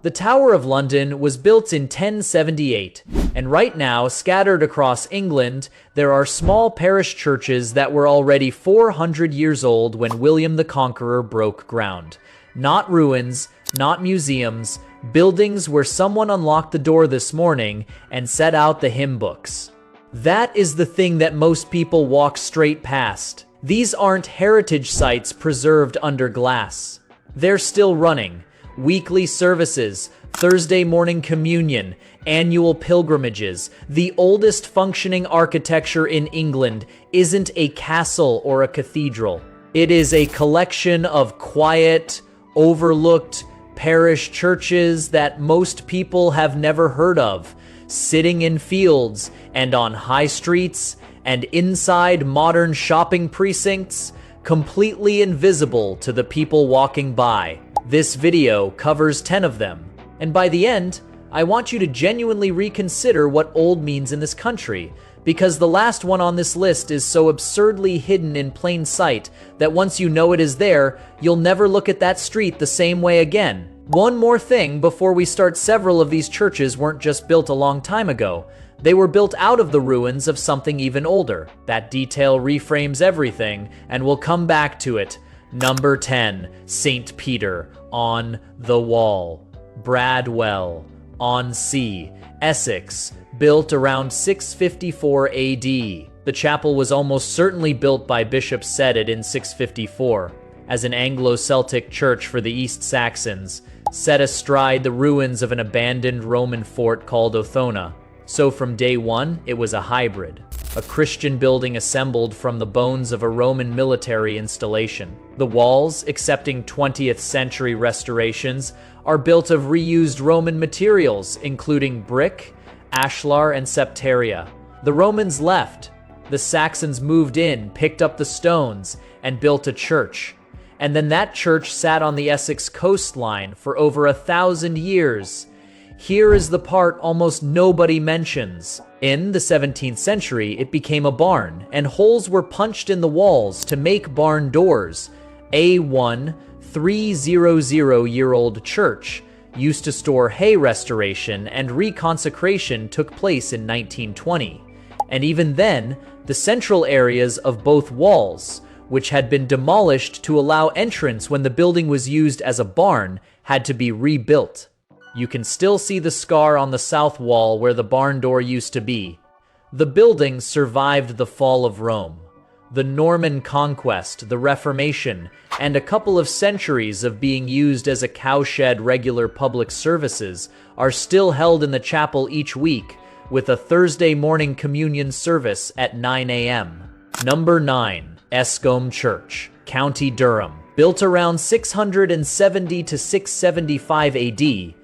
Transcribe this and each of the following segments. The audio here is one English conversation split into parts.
The Tower of London was built in 1078, and right now, scattered across England, there are small parish churches that were already 400 years old when William the Conqueror broke ground. Not ruins, not museums, buildings where someone unlocked the door this morning and set out the hymn books. That is the thing that most people walk straight past. These aren't heritage sites preserved under glass. They're still running. Weekly services, Thursday morning communion, annual pilgrimages. The oldest functioning architecture in England isn't a castle or a cathedral. It is a collection of quiet, overlooked parish churches that most people have never heard of, sitting in fields and on high streets and inside modern shopping precincts, completely invisible to the people walking by. This video covers 10 of them, and by the end, I want you to genuinely reconsider what old means in this country, because the last one on this list is so absurdly hidden in plain sight that once you know it is there, you'll never look at that street the same way again. One more thing before we start: several of these churches weren't just built a long time ago. They were built out of the ruins of something even older. That detail reframes everything, and we'll come back to it. Number 10, St. Peter on the Wall, Bradwell on Sea, Essex, built around 654 AD. The chapel was almost certainly built by Bishop Ceded in 654 as an Anglo-Celtic church for the East Saxons, set astride the ruins of an abandoned Roman fort called Othona. So from day one, it was a hybrid, a Christian building assembled from the bones of a Roman military installation. The walls, accepting 20th century restorations, are built of reused Roman materials, including brick, ashlar, and septaria. The Romans left. The Saxons moved in, picked up the stones, and built a church. And then that church sat on the Essex coastline for over 1,000 years. Here is the part almost nobody mentions. In the 17th century, it became a barn, and holes were punched in the walls to make barn doors. A 300-year-old church used to store hay. Restoration and reconsecration took place in 1920. And even then, the central areas of both walls, which had been demolished to allow entrance when the building was used as a barn, had to be rebuilt. You can still see the scar on the south wall where the barn door used to be. The building survived the fall of Rome, the Norman conquest, the Reformation, and a couple of centuries of being used as a cowshed. Regular public services are still held in the chapel each week, with a Thursday morning communion service at 9 a.m. Number 9, Escombe Church, County Durham, built around 670 to 675 AD,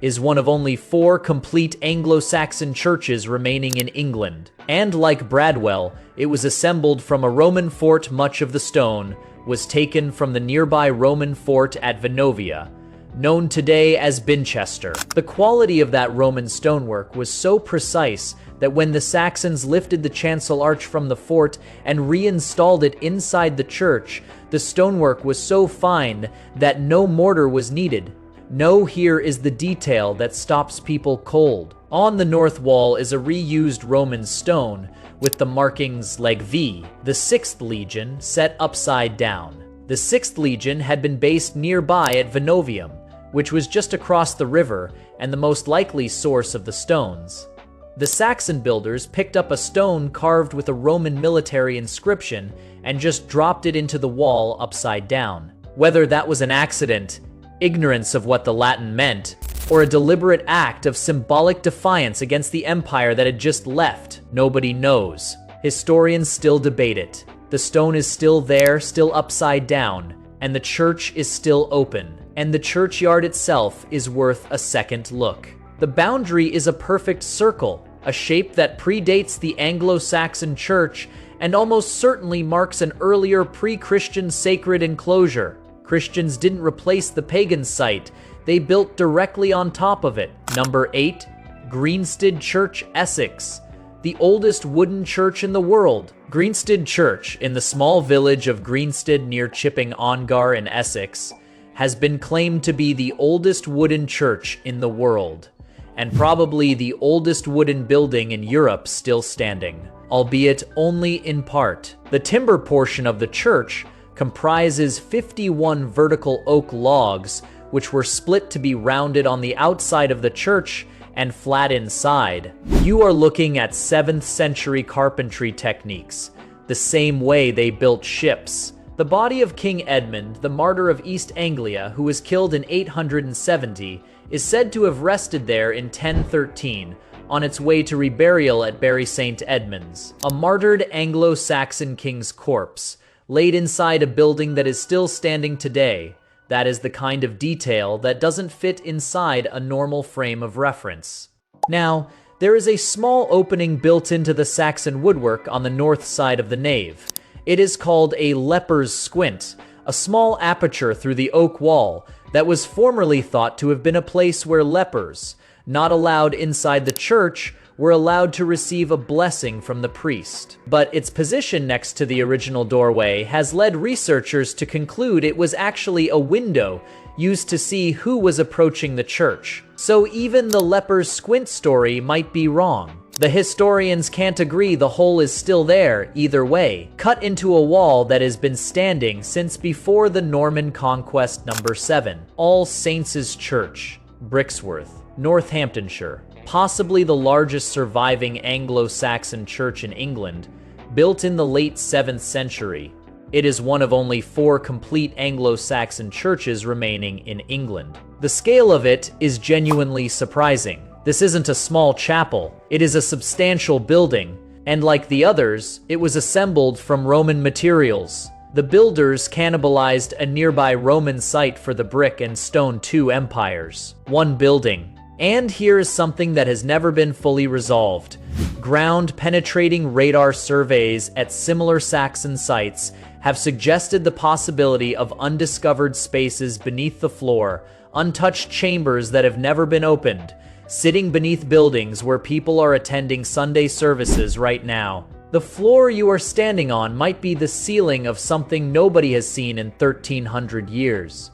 is one of only 4 complete Anglo-Saxon churches remaining in England. And like Bradwell, it was assembled from a Roman fort. Much of the stone was taken from the nearby Roman fort at Venovia, known today as Binchester. The quality of that Roman stonework was so precise that when the Saxons lifted the chancel arch from the fort and reinstalled it inside the church, the stonework was so fine that no mortar was needed. No, here is the detail that stops people cold. On the north wall is a reused Roman stone with the markings Leg V, the 6th Legion, set upside down. The 6th Legion had been based nearby at Venovium, which was just across the river and the most likely source of the stones. The Saxon builders picked up a stone carved with a Roman military inscription and just dropped it into the wall upside down. Whether that was an accident, ignorance of what the Latin meant, or a deliberate act of symbolic defiance against the empire that had just left, nobody knows. Historians still debate it. The stone is still there, still upside down, and the church is still open, and the churchyard itself is worth a second look. The boundary is a perfect circle, a shape that predates the Anglo-Saxon church and almost certainly marks an earlier pre-Christian sacred enclosure. Christians didn't replace the pagan site, they built directly on top of it. Number 8, Greenstead Church, Essex, the oldest wooden church in the world. Greenstead Church, in the small village of Greenstead near Chipping Ongar in Essex, has been claimed to be the oldest wooden church in the world, and probably the oldest wooden building in Europe still standing, albeit only in part. The timber portion of the church comprises 51 vertical oak logs, which were split to be rounded on the outside of the church and flat inside. You are looking at 7th century carpentry techniques, the same way they built ships. The body of King Edmund, the martyr of East Anglia, who was killed in 870, is said to have rested there in 1013, on its way to reburial at Bury St. Edmunds. A martyred Anglo-Saxon king's corpse, laid inside a building that is still standing today. That is the kind of detail that doesn't fit inside a normal frame of reference. Now, there is a small opening built into the Saxon woodwork on the north side of the nave. It is called a leper's squint, a small aperture through the oak wall that was formerly thought to have been a place where lepers, not allowed inside the church, were allowed to receive a blessing from the priest. But its position next to the original doorway has led researchers to conclude it was actually a window used to see who was approaching the church. So even the leper's squint story might be wrong. The historians can't agree the hole is still there either way, cut into a wall that has been standing since before the Norman Conquest. Number 7. All Saints' Church, Brixworth, Northamptonshire. Possibly the largest surviving Anglo-Saxon church in England, built in the late 7th century. It is one of only 4 complete Anglo-Saxon churches remaining in England. The scale of it is genuinely surprising. This isn't a small chapel, it is a substantial building, and like the others, it was assembled from Roman materials. The builders cannibalized a nearby Roman site for the brick and stone 2 empires. One building. And here is something that has never been fully resolved. Ground-penetrating radar surveys at similar Saxon sites have suggested the possibility of undiscovered spaces beneath the floor, untouched chambers that have never been opened, sitting beneath buildings where people are attending Sunday services right now. The floor you are standing on might be the ceiling of something nobody has seen in 1300 years.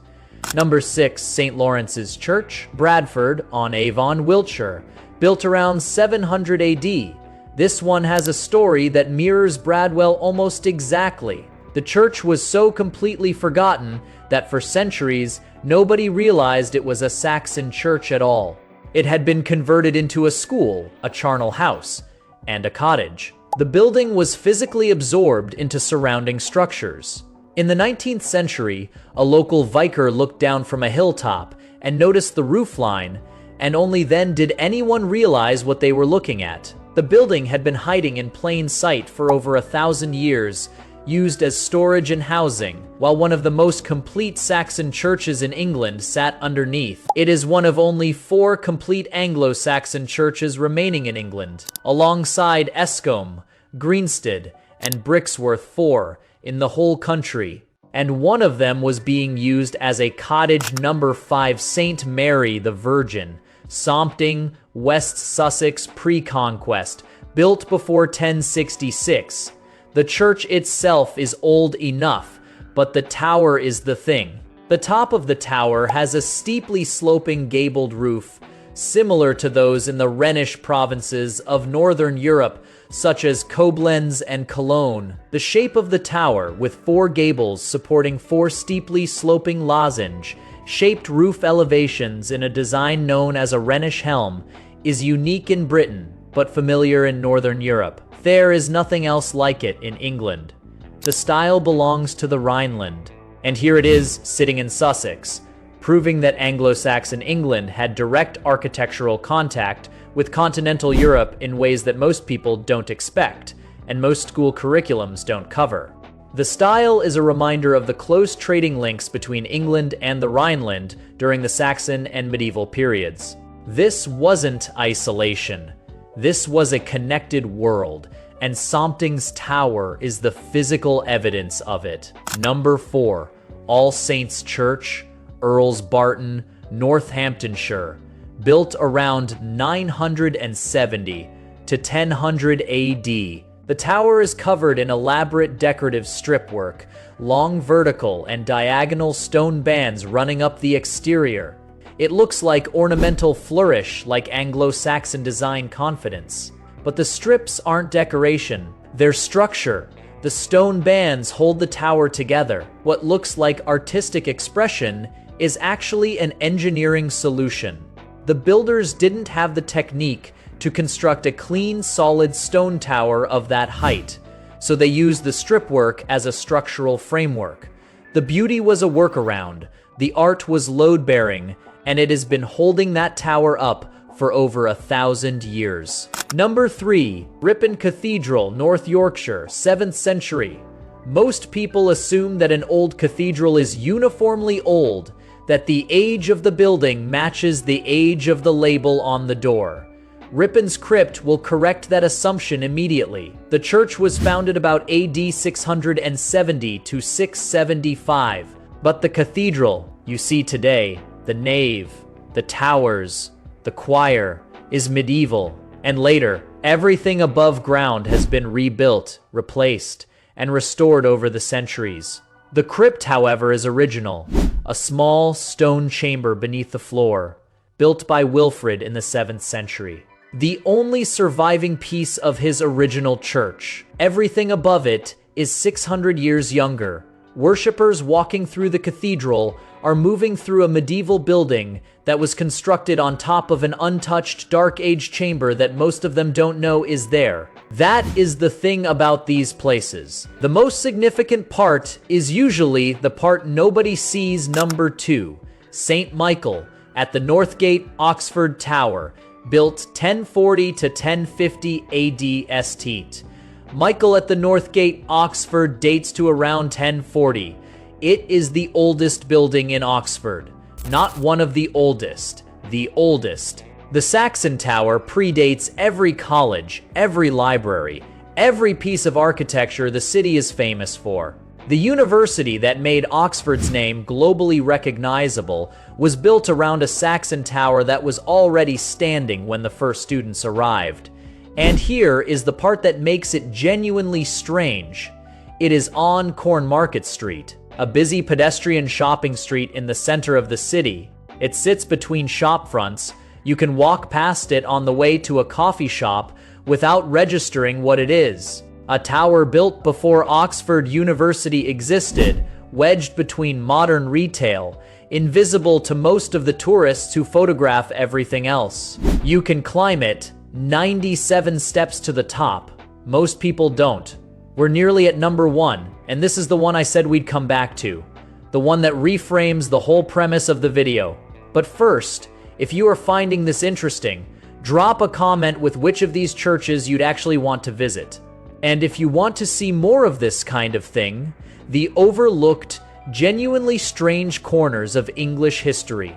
Number 6, St. Lawrence's Church, Bradford on Avon, Wiltshire, built around 700 AD. This one has a story that mirrors Bradwell almost exactly. The church was so completely forgotten that for centuries, nobody realized it was a Saxon church at all. It had been converted into a school, a charnel house, and a cottage. The building was physically absorbed into surrounding structures. In the 19th century, a local vicar looked down from a hilltop and noticed the roofline, and only then did anyone realize what they were looking at. The building had been hiding in plain sight for over 1,000 years, used as storage and housing, while one of the most complete Saxon churches in England sat underneath. It is one of only 4 complete Anglo-Saxon churches remaining in England, alongside Escombe, Greensted, and Brixworth 4 in the whole country. And one of them was being used as a cottage. Number 5, St. Mary the Virgin, Sompting, West Sussex, pre-conquest, built before 1066. The church itself is old enough, but the tower is the thing. The top of the tower has a steeply sloping gabled roof, similar to those in the Rhenish provinces of northern Europe, such as Koblenz and Cologne. The shape of the tower, with 4 gables supporting 4 steeply sloping lozenge-shaped roof elevations in a design known as a Rhenish helm, is unique in Britain, but familiar in northern Europe. There is nothing else like it in England. The style belongs to the Rhineland, and here it is, sitting in Sussex, proving that Anglo-Saxon England had direct architectural contact with continental Europe in ways that most people don't expect, and most school curriculums don't cover. The style is a reminder of the close trading links between England and the Rhineland during the Saxon and medieval periods. This wasn't isolation. This was a connected world, and Sompting's Tower is the physical evidence of it. Number 4, All Saints Church, Earls Barton, Northamptonshire, built around 970 to 1000 AD. The tower is covered in elaborate decorative stripwork, long vertical and diagonal stone bands running up the exterior. It looks like ornamental flourish, like Anglo-Saxon design confidence. But the strips aren't decoration, they're structure. The stone bands hold the tower together. What looks like artistic expression is actually an engineering solution. The builders didn't have the technique to construct a clean, solid stone tower of that height, so they used the stripwork as a structural framework. The beauty was a workaround, the art was load-bearing, and it has been holding that tower up for over 1,000 years. Number 3, Ripon Cathedral, North Yorkshire, 7th century. Most people assume that an old cathedral is uniformly old, that the age of the building matches the age of the label on the door. Ripon's crypt will correct that assumption immediately. The church was founded about AD 670 to 675, but the cathedral you see today, the nave, the towers, the choir, is medieval, and later, everything above ground has been rebuilt, replaced, and restored over the centuries. The crypt, however, is original, a small stone chamber beneath the floor, built by Wilfrid in the 7th century. The only surviving piece of his original church. Everything above it is 600 years younger. Worshippers walking through the cathedral are moving through a medieval building that was constructed on top of an untouched Dark Age chamber that most of them don't know is there. That is the thing about these places. The most significant part is usually the part nobody sees. Number 2, St. Michael at the Northgate, Oxford Tower, built 1040 to 1050 AD St. Michael at the Northgate, Oxford dates to around 1040. It is the oldest building in Oxford. Not one of the oldest, the oldest. The Saxon Tower predates every college, every library, every piece of architecture the city is famous for. The university that made Oxford's name globally recognizable was built around a Saxon tower that was already standing when the first students arrived. And here is the part that makes it genuinely strange. It is on Cornmarket Street, a busy pedestrian shopping street in the center of the city. It sits between shop fronts. You can walk past it on the way to a coffee shop without registering what it is. A tower built before Oxford University existed, wedged between modern retail, invisible to most of the tourists who photograph everything else. You can climb it, 97 steps to the top. Most people don't. We're nearly at number 1, and this is the one I said we'd come back to. The one that reframes the whole premise of the video. But first, if you are finding this interesting, drop a comment with which of these churches you'd actually want to visit. And if you want to see more of this kind of thing, the overlooked, genuinely strange corners of English history,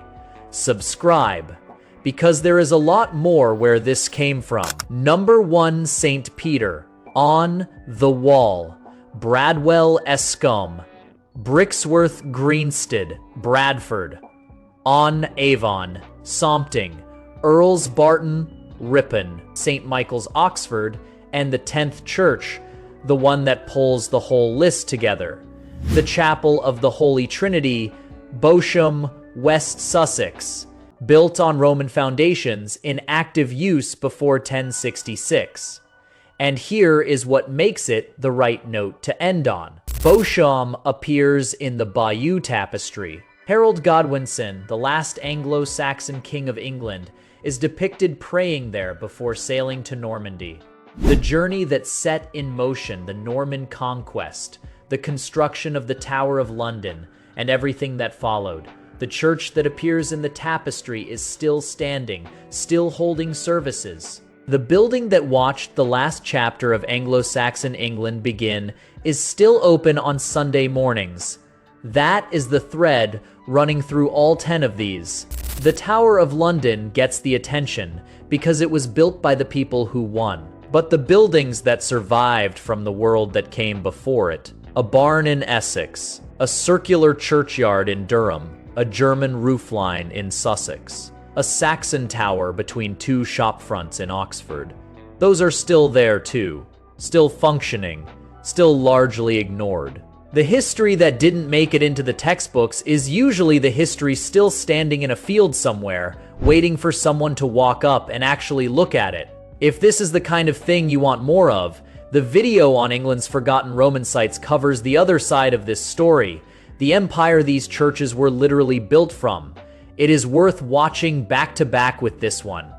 subscribe, because there is a lot more where this came from. Number 1, St. Peter, on the Wall, Bradwell Escombe, Brixworth Greenstead, Bradford, on Avon, Sompting, Earls Barton, Ripon, St. Michael's, Oxford, and the 10th Church, the one that pulls the whole list together. The Chapel of the Holy Trinity, Bosham, West Sussex, built on Roman foundations in active use before 1066. And here is what makes it the right note to end on. Bosham appears in the Bayeux Tapestry. Harold Godwinson, the last Anglo-Saxon king of England, is depicted praying there before sailing to Normandy. The journey that set in motion the Norman conquest, the construction of the Tower of London, and everything that followed. The church that appears in the tapestry is still standing, still holding services. The building that watched the last chapter of Anglo-Saxon England begin is still open on Sunday mornings. That is the thread running through all 10 of these. The Tower of London gets the attention because it was built by the people who won. But the buildings that survived from the world that came before it, a barn in Essex, a circular churchyard in Durham, a German roofline in Sussex, a Saxon tower between 2 shop fronts in Oxford, those are still there too. still functioning, still largely ignored. The history that didn't make it into the textbooks is usually the history still standing in a field somewhere, waiting for someone to walk up and actually look at it. If this is the kind of thing you want more of, the video on England's forgotten Roman sites covers the other side of this story, the empire these churches were literally built from. It is worth watching back to back with this one.